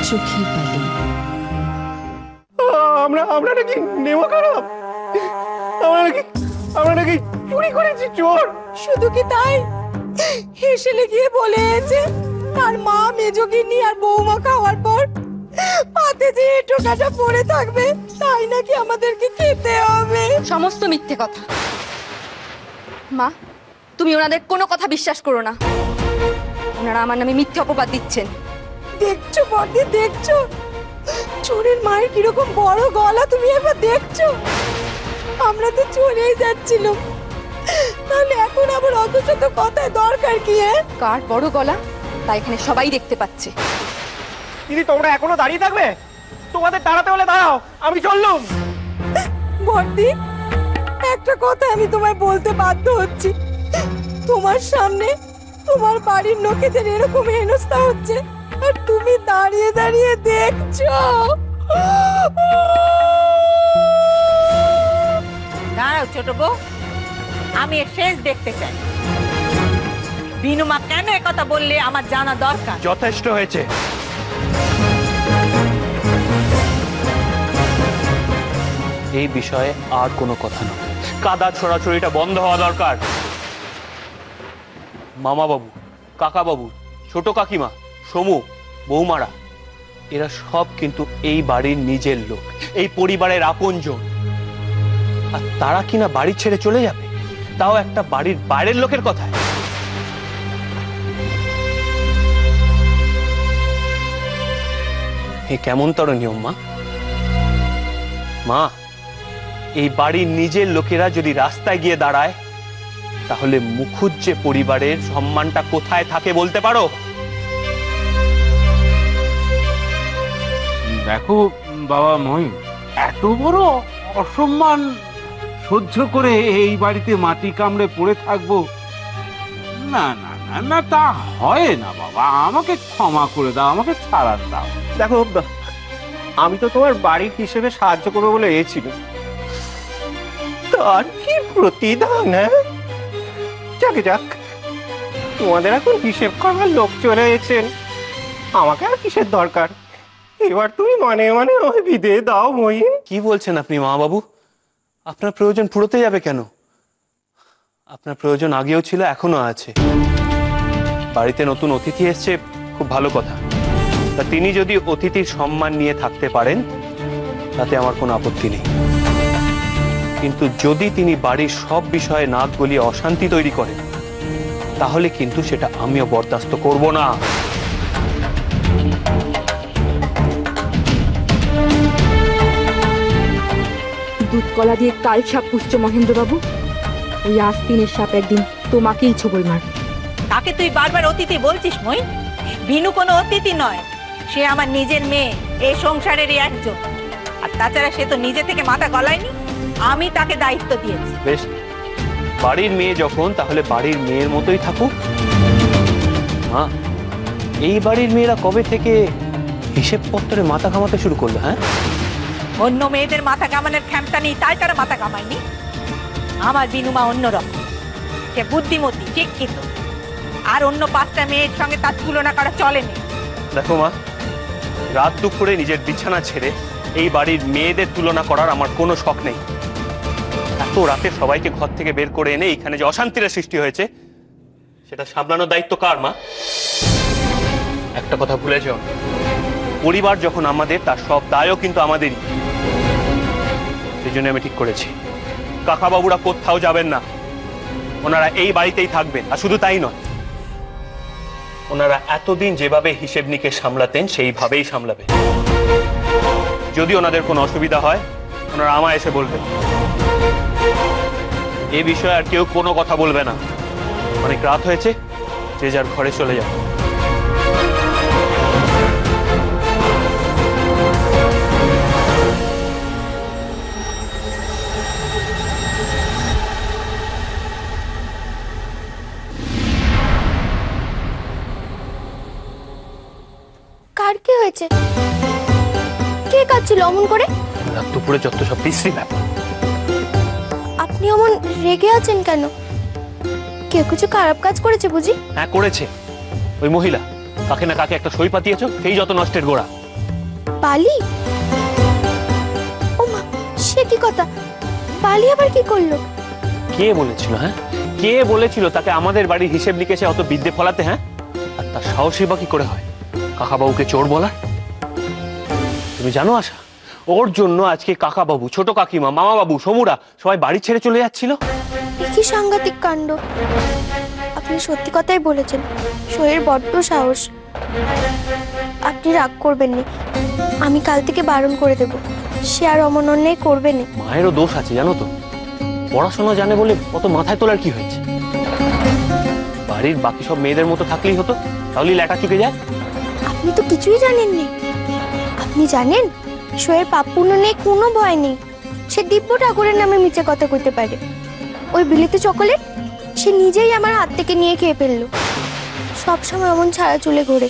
চোখের বালি। আমরা নাকি নেমো খারাপ, আমরা নাকি চুরি করেছি, চোর। শুধু কি তাই, হেসেলে গিয়ে বলেছে তার মা মেজগিন্নি আর বৌমা খাওয়ার পর পাতে যে টোকাটা পড়ে থাকবে তাই নাকি আমাদেরকে খেতে হবে। সমস্ত মিথ্যে কথা। মা, তুমি ওনাদের কোনো কথা বিশ্বাস করো না। ওনারা আমার নামে মিথ্যে অপবাদ দিচ্ছেন। দেখছো বর্দি, দেখছো চোরের মায়ের কিরকম বড় গলা, তুমি একবার দেখছো? আমরা তো চলেই যাচ্ছিলাম, তাহলে এখন আবার অত শত কথায় দরকার কি? কার বড় গলা তা এখানে সবাই দেখতে পাচ্ছে। দিদি, তোমরা এখনো দাঁড়িয়ে থাকবে? তোমাদের দাঁড়াতে হলে দাঁড়াও, আমি চললুম। বর্দি, একটা কথা আমি তোমায় বলতে বাধ্য হচ্ছি। তোমার সামনে তোমার বাড়ির লোকেদের এরকম হেনস্থা হচ্ছে আর তুমি দাঁড়িয়ে দাঁড়িয়ে দেখছো। দাঁড়াও ছোট বউ, আমি এর শেষ দেখতে চাই। বিনুমা কেন একথা বললে আমার জানা দরকার। যথেষ্ট হয়েছে। এই বিষয়ে আর কোনো কথা না। কাদা ছড়াছড়িটা বন্ধ হওয়া দরকার। মামা বাবু, কাকা বাবু, ছোট কাকিমা, সমু, বৌমারা, এরা সব কিন্তু এই বাড়ির নিজের লোক, এই পরিবারের আপনজন। আর তারা কিনা বাড়ি ছেড়ে চলে যাবে, তাও একটা বাড়ির বাইরের লোকের কথায়। এ কেমন তর নিয়ম মা? মা, এই বাড়ির নিজের লোকেরা যদি রাস্তায় গিয়ে দাঁড়ায়, তাহলে মুখুজ্জে পরিবারের সম্মানটা কোথায় থাকে বলতে পারো? দেখো বাবা মহিম, এত বড় অসম্মান সহ্য করে এই বাড়িতে মাটি কামড়ে পড়ে থাকবো না, না না না, তা হয় না বাবা। আমাকে ক্ষমা করে দাও, আমাকে ছাড়ান দাও। দেখো, আমি তো তোমার বাড়ির হিসেবে সাহায্য করবো বলে এসেছিল, তার কি প্রতিদান? যাকে যাক, তোমাদের এখন হিসেব করার লোক চলে এসেছেন, আমাকে আর কিসের দরকার? এবার তুমি মানে মানে ওই বিদে দাও মহিম। কি বলছেন আপনি মা বাবু? আপনার প্রয়োজন ফুরোতে যাবে কেন? আপনার প্রয়োজন আগেও ছিল, এখনো আছে। বাড়িতে নতুন অতিথি এসছে, খুব ভালো কথা। তা তিনি যদি অতিথির সম্মান নিয়ে থাকতে পারেন, তাতে আমার কোনো আপত্তি নেই। কিন্তু যদি তিনি বাড়ির সব বিষয়ে নাক গলিয়ে অশান্তি তৈরি করেন, তাহলে কিন্তু সেটা আমিও বরদাস্ত করব না। দুধ কলা দিয়ে কাল সাপ পুষছ মহেন্দ্রবাবু, ওই আস্তিনের সাপ একদিন তোমাকেই ছোবল মারবে। তাকে তুই বারবার অতিথি বলছিস মই? বিনু কোনো অতিথি নয়, সে আমার নিজের মেয়ে, এই সংসারেরই একজন। আর তাছাড়া সে তো নিজে থেকে মাথা গলায়নি, আমি তাকে দায়িত্ব দিয়েছি। বেশ, বাড়ির মেয়ে যখন, তাহলে বাড়ির মেয়ের মতোই থাকুক। হ্যাঁ, এই বাড়ির মেয়েরা কবে থেকে হিসেব পত্রে মাথা ঘামাতে শুরু করলো? হ্যাঁ, অন্য মেয়েদের মাথা কামানোর ক্ষমতা নেই তাই তারা মাথা কামায়নি। আমার বিনুমা অন্যরকম, সে বুদ্ধিমতী, শিক্ষিত, আর অন্য 5টা মেয়ের সঙ্গে তার তুলনা করা চলেনি। দেখো মা, রাত দুপুরে নিজের বিছানা ছেড়ে এই বাড়ির মেয়েদের তুলনা করার আমার কোনো শখ নেই। এত রাতে সবাইকে ঘর থেকে বের করে এনে এখানে যে অশান্তির সৃষ্টি হয়েছে, সেটা সামলানোর দায়িত্ব কার মা? একটা কথা ভুলে যাও, পরিবার যখন আমাদের, তার সব দায়ও কিন্তু আমাদেরই। সেই জন্য আমি ঠিক করেছি, কাকা বাবুরা কোথাও যাবেন না, ওনারা এই বাড়িতেই থাকবেন। আর শুধু তাই নয়, ওনারা এতদিন যেভাবে হিসেব নিকেশ সামলাতেন সেইভাবেই সামলাবেন। যদি ওনাদের কোনো অসুবিধা হয়, ওনারা আমায় এসে বলবেন। এ বিষয়ে আর কেউ কোনো কথা বলবে না। অনেক রাত হয়েছে, যে যার ঘরে চলে যাবে। কার কি হয়েছে? কে কাঁদছিল অমন করে? রাত দুপুরে যত সব বিশ্রী ব্যাপার। আপনি অমন রেগে আছেন কেন? কেউ কিছু খারাপ কাজ করেছে বুঝি? হ্যাঁ করেছে, ওই মহিলা কাকে না কাকে একটা সই পাতিয়েছ, সেই যত নষ্টের গোড়া। বালি? ও মা, সে কি কথা? বালি আবার কি করলো? কে বলেছিল? হ্যাঁ কে বলেছিল তাকে আমাদের বাড়ির হিসেব নিকেশে অত বিদ্যে ফলাতে? হ্যাঁ, আর তার সাহসী বা কি করে হয় কাকাবাবুকে চোর বলার? তুমি জানো আশা, ওর জন্য আজকে কাকাবাবু, ছোট কাকিমা, মামাবাবু, সমুরা সবাই বাড়ি ছেড়ে চলে যাচ্ছিল। কি সাংঘাতিক কাণ্ড! আপনি সত্যি কথাই বলেছেন, শোয়ের বড্ড সাহস। আপনি রাগ করবেন না, আমি কাল থেকে বারণ করে দেব, সে আর অমন অন্যায় করবে না। মায়েরও দোষ আছে জানো তো, পড়াশোনা জানে বলে কত মাথায় তোলার কি হয়েছে? বাড়ির বাকি সব মেয়েদের মতো থাকলেই হতো, তাহলেই লেখা চুকে যায়। আপনি তো কিছুই জানেননি। আপনি জানেন শোয়ের পাপ পুণ্য নেই, কোনো ভয় নেই। সে দিব্য ঠাকুরের নামে মিছে কথা কইতে পারে। ওই বিলিতি চকোলেট সে নিজেই আমার হাত থেকে নিয়ে খেয়ে ফেললো। সবসময় এমন ছাড়া চুলে ঘোরে।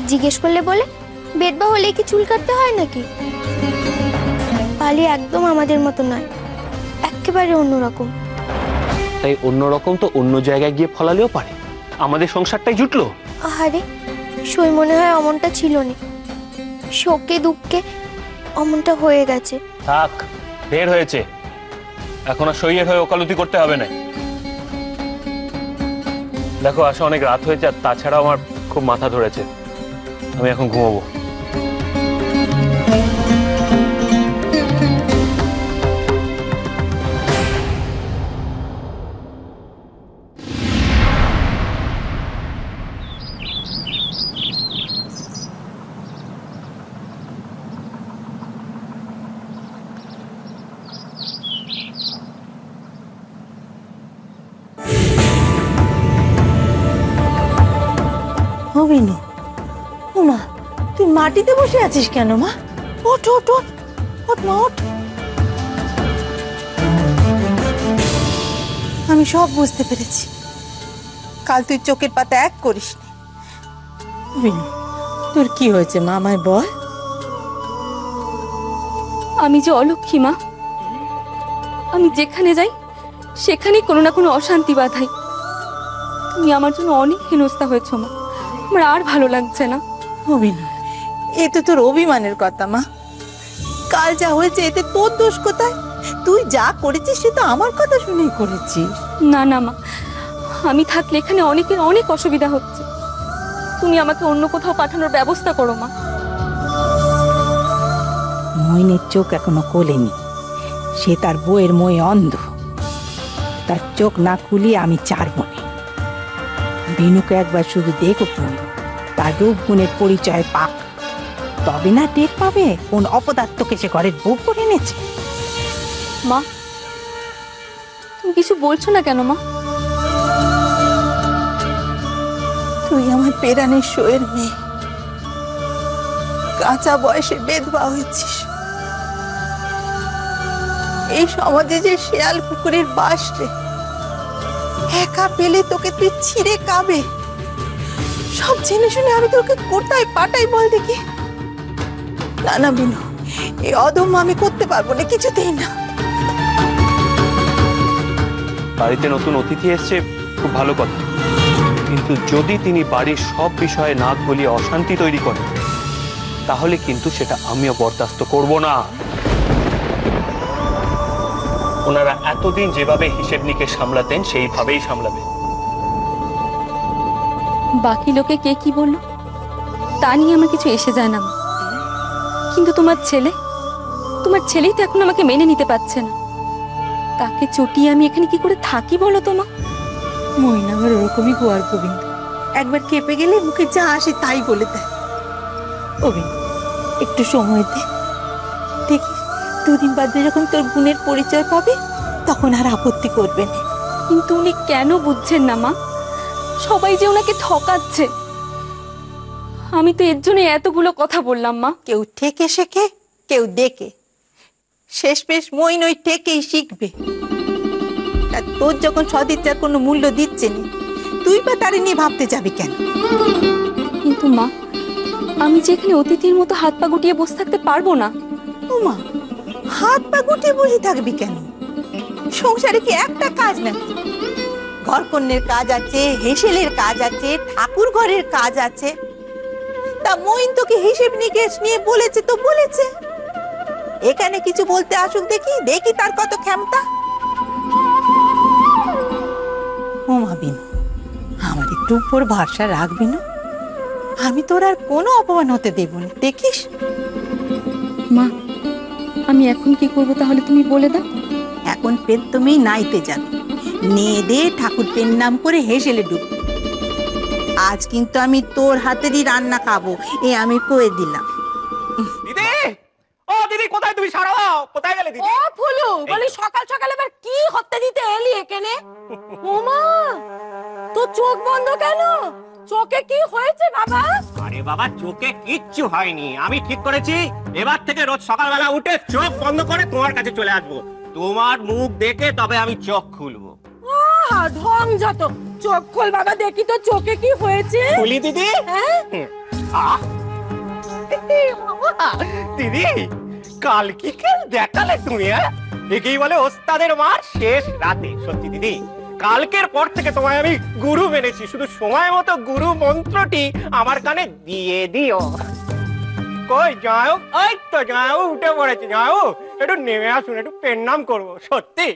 জিজ্ঞেস করলে বলে বেদবা হলে কি চুল কাটতে হয় নাকি? বালি একদম আমাদের মতো নয়, একেবারে অন্যরকম। তাই অন্যরকম তো অন্য জায়গায় গিয়ে ফলালেও পারে, আমাদের সংসারটাই জুটলো। আহারে, সই মনে হয় অমনটা ছিল না, শোকে দুঃখে অমনটা হয়ে গেছে। থাক, ঢের হয়েছে, এখন আর সইয়ের হয়ে ওকালতি করতে হবে না। দেখো আসা অনেক রাত হয়েছে, আর তাছাড়াও আমার খুব মাথা ধরেছে, আমি এখন ঘুমাবো। ও বিনু, ও মা, তুই মাটিতে বসে আছিস কেন মা? ওঠ ওঠ ওঠ ওঠ মা, ওঠ। আমি সব বুঝতে পেরেছি, কাল তুই চোখের পাতা এক করিস নি। বিনু, তোর কি হয়েছে মা, আমায় বল। আমি যে অলক্ষী মা, আমি যেখানে যাই সেখানেই কোনো না কোনো অশান্তি বাধাই। তুমি আমার জন্য অনেক হেনস্থা হয়েছ মা, আমার আর ভালো লাগছে না। অভিনয়, এ তো তোর অভিমানের কথা মা। কাল যা হয়েছে এতে তোর দোষ কোথায়? তুই যা করেছিস সে তো আমার কথা শুনেই করেছিস। না না মা, আমি থাকলে এখানে অনেকের অনেক অসুবিধা হচ্ছে। তুমি আমাকে অন্য কোথাও পাঠানোর ব্যবস্থা করো মা। মইনের চোখ এখনো কোলেনি, সে তার বউয়ের মোহে অন্ধ। তার চোখ না খুলিয়ে আমি ছাড়ব না। বিনুকে একবার শুধু দেখো, তার রূপ গুণের পরিচয় পাক, তবে না টের পাবে কোন অপদার্থকে সে ঘরের বউ করে এনেছে। মা, তুমি কিছু বলছো না কেন মা? তুই আমার পেরানের শোয়ের মেয়ে, কাঁচা বয়সে বেধবা হয়েছিস। এই সমাজে যে শেয়াল কুকুরের বাস রে, একা পেলে তোকে তুই ছিঁড়ে কাবে। সব জেনে শুনে আমি তোকে কোথায় পাঠাই বল দেখি? না না বিনু, এই অদম্য আমি করতে পারবো না, কিছুতেই না। বাড়িতে নতুন অতিথি এসছে, খুব ভালো কথা, কিন্তু যদি তিনি বাড়ির সব বিষয়ে নাক গলিয়ে অশান্তি তৈরি করেন, তাহলে কিন্তু সেটা আমিও বরদাস্ত করব না। ওনারা এতদিন যেভাবে হিসেব নিকেশ সামলাতেন সেইভাবেই সামলাবেন। বাকি লোকে কে কি বললো তা নিয়ে আমার কিছু এসে যায় না মা, কিন্তু তোমার ছেলেই তো এখন আমাকে মেনে নিতে পারছে না। তাকে চটিয়ে আমি এখানে কি করে থাকি বলো তো মা? মইনা আমার ওরকমই গোয়ার গোবিন্দ, একবার কেঁপে গেলে মুখে যা আসে তাই বলে দেয়। গোবিন্দ, একটু সময় দে, দেখিস দুদিন বাদে যখন তোর গুণের পরিচয় পাবে তখন আর আপত্তি করবে না। কিন্তু উনি কেন বুঝছেন না মা? সবাই যে ওনাকে ঠকাচ্ছে, আমি তো এর জন্য এতগুলো কথা বললাম মা। কেউ ঠেকে শেখে, কেউ দেখে, শেষমেশ মইন ওই ঠেকেই শিখবে। আর তোর যখন সদিচ্ছার কোনো মূল্য দিচ্ছে না, তুই বা তারে নিয়ে ভাবতে যাবি কেন? কিন্তু মা, আমি যে এখানে অতিথির মতো হাত পা গুটিয়ে বসে থাকতে পারবো না। ওমা, হাত পা গুটিয়ে বসে থাকবি কেন? সংসারে কি একটা কাজ নাকি? ঘরকন্নের কাজ আছে, হেসেলের কাজ আছে, ঠাকুর ঘরের কাজ আছে। তা মইন তোকে হিসেব নিকেশ নিয়ে বলেছে তো বলেছে, এখানে কিছু বলতে আসুক, দেখি দেখি তার কত ক্ষমতা। ওমা বিনু, আমার একটু উপর ভরসা রাখবি না, আমি তোর আর কোনো অপমান হতে দেব না, দেখিস। মা, আমি এখন কি করব তাহলে তুমি বলে দাও। এখন ফের তুমি নাইতে যাবে, নেদে ঠাকুর পেন নাম করে হেসেলে ডুববে। আজ কিন্তু আমি তোর হাতেরই রান্না খাবো, এ আমি কয়ে দিলাম। দিদি, ও দিদি, কোথায় তুমি? সারা দাও, কোথায় গেলে দিদি? ও ফুলু, বলি সকাল সকাল এবার কি হতে দিতে এলি এখানে? ওমা, তো চোখ বন্ধ কেন? চোখে কি হয়েছে বাবা? আরে বাবা, চোখে কিচ্ছু হয়নি, আমি ঠিক করেছি এবার থেকে রোজ সকালবেলা উঠে চোখ বন্ধ করে তোমার কাছে চলে আসবো। তোমার মুখ দেখে তবে আমি চোখ খুলবো। ঢং যত, চোখ খোল বাবা, দেখি তো চোখে কি হয়েছে। খুলি দিদি? হ্যাঁ? আহ! দিদি, কাল কি খেল দেখালে তুমি? একেই বলে ওস্তাদের মার শেষ রাতে। সত্যি দিদি, কালকের পর থেকে তোমায় আমি গুরু মেনেছি, শুধু সময় মতো গুরু মন্ত্রটি আমার কানে দিয়ে দিও। কই যাও? ওই তো যাও, উঠে পড়েছি। যাও, একটু নেমে আসুন, একটু পেন নাম করবো। সত্যি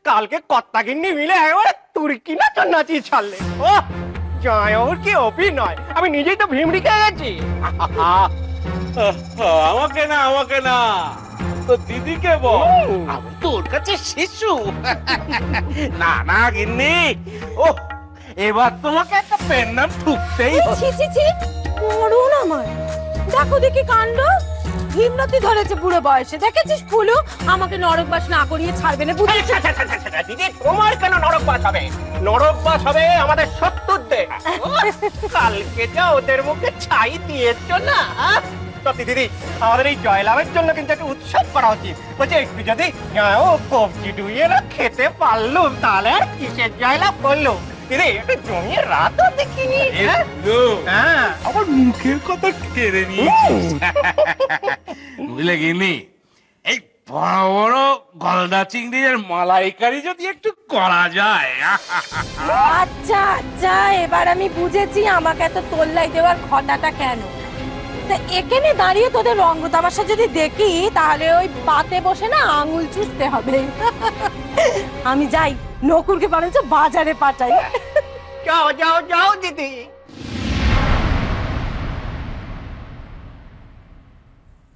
কালকে কর্তা গিন্নি মিলে একবারে তুর্কি নাচ নাচিয়ে ছাড়লে। ও যাও, কি অভিনয়! আমি নিজেই তো ভিমড়ি খেয়ে গেছি। আমাকে না, আমাকে না, তো দিদিকে বল, আমি তোর কাছে শিশু। না না গিন্নি, ও এবার তোমাকে একটা পেন নাম ঠুকতেই হবে। ছি ছি ছি, মরুন আমার। দেখো দেখি কাণ্ড, হিমনতি ধরেছে বুড়ো বয়সে। দেখেছিস ফুলু, আমাকে নরকবাস না করিয়ে ছাড়বে না, বুঝেছিস? দিদি, তোমার কেন নরকবাস হবে? নরকবাস হবে আমাদের শত্রুদের। কালকে যা ওদের মুখে ছাই দিয়েছ না, সত্যি দিদি, আমাদের এই জয়লাভের জন্য কিন্তু একটা উৎসব করা উচিত। বলছি, একটু যদি কবজি ডুইয়ে না খেতে পারলুম, তাহলে আর কিসের জয়লাভ করলো? দিদি, একটা জমিয়ে রাতও দেখিনি। হ্যাঁ, আমার মুখের কথা কেড়ে নিয়েছিস। বুঝলে গিন্নি, এই বড় বড় গলদা চিংড়ির মালাইকারি যদি একটু করা যায়। আচ্ছা আচ্ছা, এবার আমি বুঝেছি আমাকে এত তোল্লাই দেওয়ার ঘটাটা কেন। তা এখানে দাঁড়িয়ে তোদের রঙ্গ তামাশা যদি দেখি, তাহলে ওই পাতে বসে না আঙুল চুষতে হবে। আমি যাই, নকুরকে বরঞ্চ বাজারে পাঠাই। যাও যাও যাও দিদি।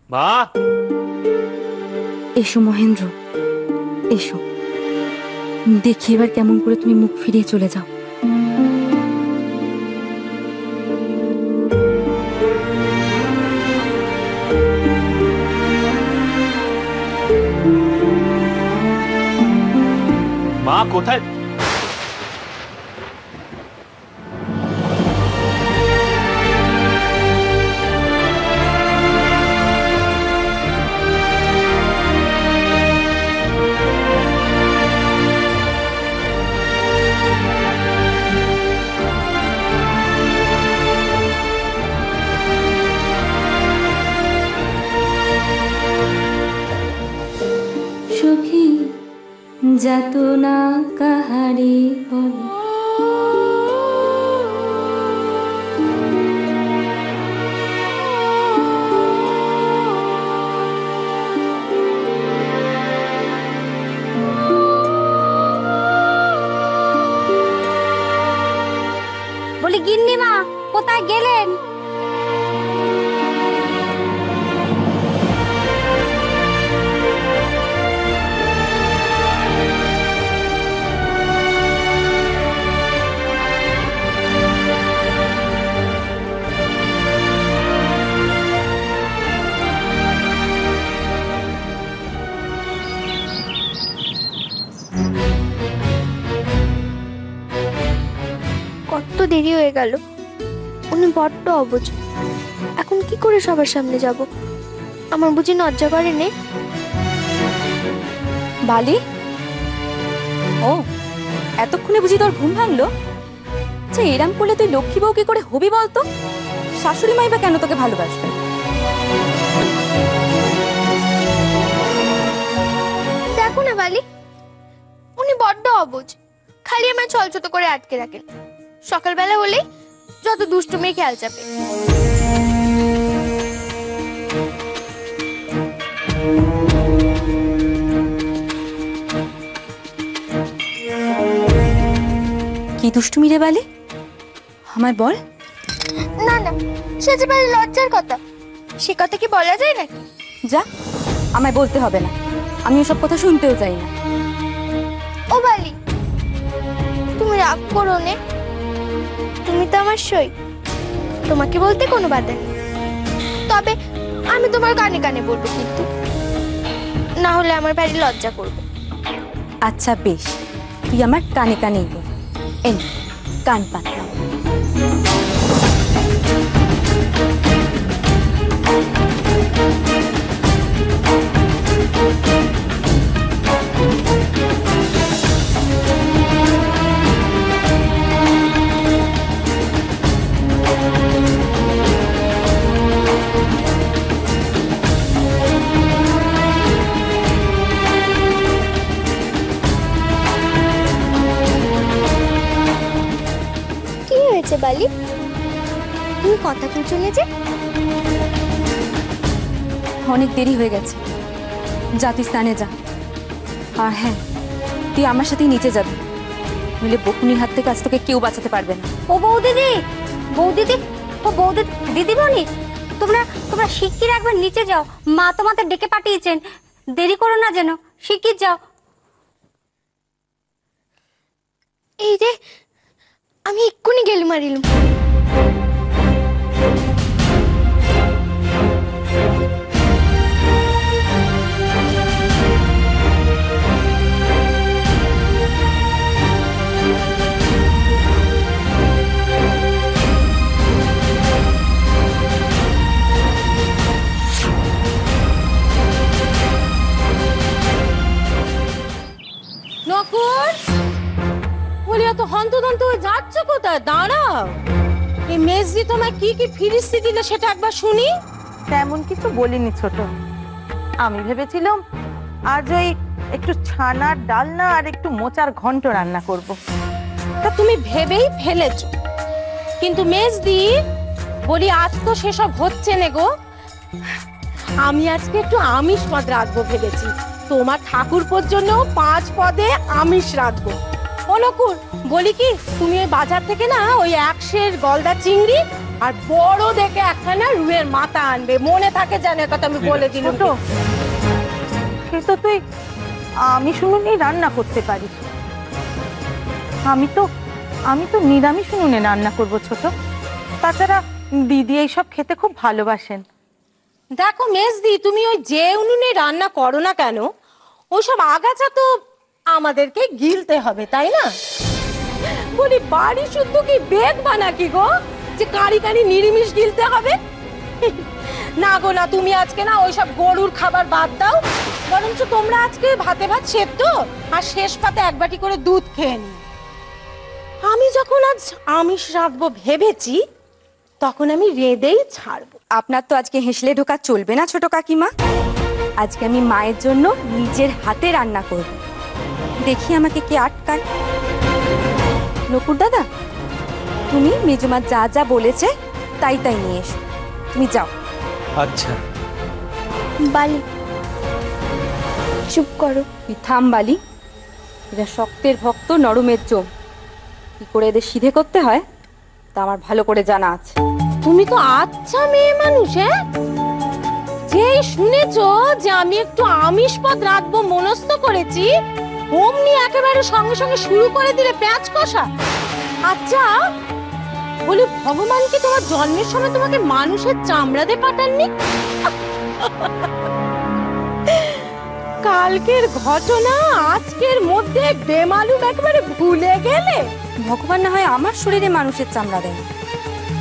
মা, এসো মহেন্দ্র, এসো, দেখি এবার কেমন করে তুমি মুখ ফিরিয়ে চলে যাও। মা কোথায়? সখী যাতনা কাহারে বলো, বলি গিন্নিমা কোথায় গেলেন? কত দেরি হয়ে গেল, উনি বড্ড অবুঝ। এখন কি করে সবার সামনে যাব? আমার বুঝি লজ্জা করে নে? বালি, ও এতক্ষণে বুঝি তোর ঘুম ভাঙলো? আচ্ছা, এরাম করলে তুই লক্ষ্মী বউ কি করে হবি বলতো? শাশুড়ি মাই বা কেন তোকে ভালোবাসবে? দেখো না বালি, উনি বড্ড অবুঝ, খালি আমার ছলছতো করে আটকে রাখেন। সকালবেলা হলেই যত দুষ্টুমির খেয়াল চাপে। কি দুষ্টুমি রে বালি, আমায় বল। না না, সে যে বাড়ি লজ্জার কথা, সে কথা কি বলা যায় নাকি? যা, আমায় বলতে হবে না, আমি ওসব কথা শুনতেও চাই না। ও বালি, তুমি রাগ করো নে, তুমি তো আমার সই, তোমাকে বলতে কোনো বাধা নেই। তবে আমি তোমার কানে কানে বলবো, কিন্তু না হলে আমার ভারী লজ্জা করবে। আচ্ছা বেশ, তুই আমার কানে কানেই বল। এই নে, কান পাতলাম। কি হয়েছে বালি, তুমি কথা কুচলে যে? অনেক দেরি হয়ে গেছে, যা তুই স্থানে যা। আর হ্যাঁ, তুই আমার সাথেই নিচে যাবি, নইলে বকুনির হাত থেকে আজ তোকে কেউ বাঁচাতে পারবে না। ও বৌদিদি, বৌদিদি, ও বৌদি, দিদিমণি, তোমরা তোমরা শিগগির একবার নিচে যাও, মা তোমাদের ডেকে পাঠিয়েছেন, দেরি করো না যেন, শিগগির যাও। এই রে, আমি এক্ষুনি গেলি মারিলুম। নকুর, বলি এত হন্তদন্ত হয়ে যাচ্ছ কোথায়? দাঁড়াও, এই মেজদি তোমায় কি কি ফিরিস্তি দিলে সেটা একবার শুনি। তেমন কিছু বলিনি ছোট, আমি ভেবেছিলাম আজ ওই একটু ছানার ডালনা আর একটু মোচার ঘন্ট রান্না করব। তা তুমি ভেবেই ফেলেছো, কিন্তু মেজদি বলি আজ তো সেসব হচ্ছে না গো। আমি আজকে একটু আমিষ পদ রাখবো ভেবেছি, তোমার ঠাকুরপোর জন্য 5 পদে আমিষ রাখবো। অনুকুর, বলি কি তুমি ওই বাজার থেকে না ওই 100 গলদা চিংড়ি আর বড় দেখে একখানা রুইয়ের মাথা আনবে, মনে থাকে জানে কথা আমি বলে দিলাম। ছোট, সে তো তুই আমিষ উনুনেই রান্না করতে পারিস, আমি তো নিরামিষ উনুনে রান্না করব ছোট। তাছাড়া দিদি এইসব খেতে খুব ভালোবাসেন। দেখো মেজদি, তুমি ওই যে উনুনে রান্না করো না কেন, ওইসব আগাছা তো আমাদেরকে গিলতে হবে, তাই না? বলি বাড়ি শুদ্ধ কি বেদ বানাকি গো, যে কারি কারি নিরামিষ গিলতে হবে? না গো না, তুমি আজকে না ওইসব গরুর খাবার বাদ দাও, বরঞ্চ তোমরা আজকে ভাতে ভাত সেদ্ধ আর শেষ পাতে 1 বাটি করে দুধ খেয়ে নি। আমি যখন আজ আমিষ রাখবো ভেবেছি, তখন আমি রেঁধেই ছাড়বো। আপনার তো আজকে হেসলে ঢোকা চলবে না ছোট কাকিমা, আজকে আমি মায়ের জন্য নিজের হাতে রান্না করব, দেখি আমাকে কে আটকায়। নকুর দাদা, তুমি মেজমা যা যা বলেছে তাই তাই নিয়ে এসো, তুমি যাও। আচ্ছা বালি, চুপ করো। তুই থাম বালি, এরা শক্তের ভক্ত, নরমের জম, কি করে এদের সিধে করতে হয় তা আমার ভালো করে জানা আছে। তুমি তো আচ্ছা মেয়ে মানুষ, হ্যাঁ? যেই শুনেছো যে আমি একটু আমিষ পদ রাখবো মনস্থ করেছি, অমনি একেবারে সঙ্গে সঙ্গে শুরু করে দিলে প্যাঁচ কষা। আচ্ছা বলি, ভগবান কি তোমার জন্মের সময় তোমাকে মানুষের চামড়া দিয়ে পাঠাননি? কালকের ঘটনা আজকের মধ্যে বেমালুম একেবারে ভুলে গেলে? ভগবান না হয় আমার শরীরে মানুষের চামড়া দেয়,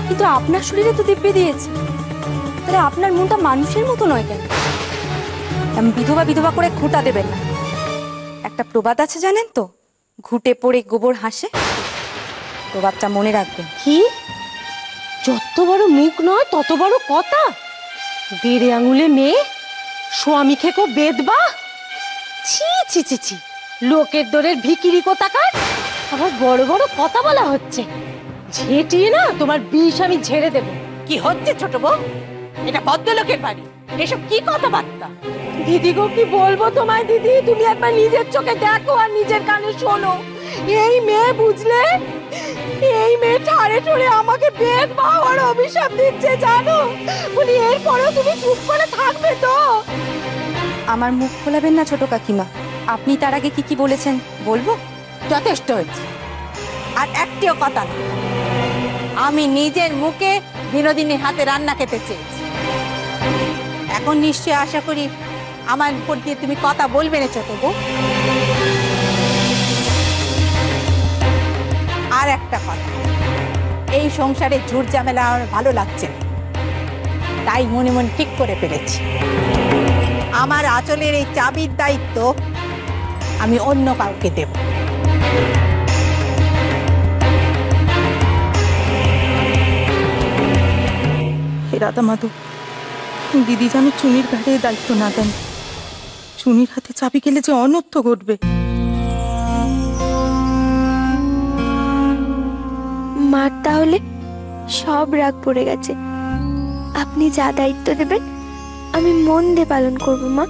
কিন্তু আপনার শরীরে তো দিব্যি দিয়েছে, তাহলে আপনার মনটা মানুষের মতো নয় কেন? আমি বিধবা বিধবা করে খুঁটা দেবেন না। একটা প্রবাদ আছে জানেন তো, ঘুটে পড়ে গোবর হাসে, প্রবাদটা মনে রাখবেন। কি? যত বড় মুখ নয় তত বড় কথা, 1.5 আঙুলে মেয়ে, স্বামী খেকো বেদবা। ছি ছি ছি ছি, লোকের দরের ভিকিরি কোথাকার। আমার বড় বড় কথা বলা হচ্ছে, ঝেঁটিয়ে না তোমার বিষ আমি ঝেড়ে দেব। কি হচ্ছে ছোট বউ? এটা ভদ্রলোকের বাড়ি, এসব কি কথাবার্তা? দিদি গো, কি বলবো তোমায় দিদি, তুমি একবার নিজের চোখে দেখো আর নিজের কানে শোনো। এই মেয়ে বুঝলে, এই মেয়ে ঠাড়ে ঠোড়ে আমাকে বেদ বাবার অভিশাপ দিচ্ছে জানো। বলি এরপরেও তুমি চুপ করে থাকবে তো? আমার মুখ খোলাবেন না ছোট কাকিমা। আপনি তার আগে কি কি বলেছেন বলবো? যথেষ্ট হয়েছে, আর একটিও কথা না। আমি নিজের মুখে বিনোদিনীর হাতে রান্না খেতে চেয়েছি। এখন নিশ্চয় আশা করি আমার উপর দিয়ে তুমি কথা বলবে না ছোট বউ। আর একটা কথা, এই সংসারে ঝুট ঝামেলা আমার ভালো লাগছে না, তাই মনে মনে ঠিক করে ফেলেছি আমার আঁচলের এই চাবির দায়িত্ব আমি অন্য কাউকে দেব। রাধা মাধব, দিদি যেন চুনির ঘাড়ে দায়িত্ব না দেন। চুনির হাতে চাবি গেলে যে অনর্থ ঘটবে। মার তাহলে সব রাগ পড়ে গেছে। আপনি যা দায়িত্ব দেবেন আমি মন দিয়ে পালন করবো মা।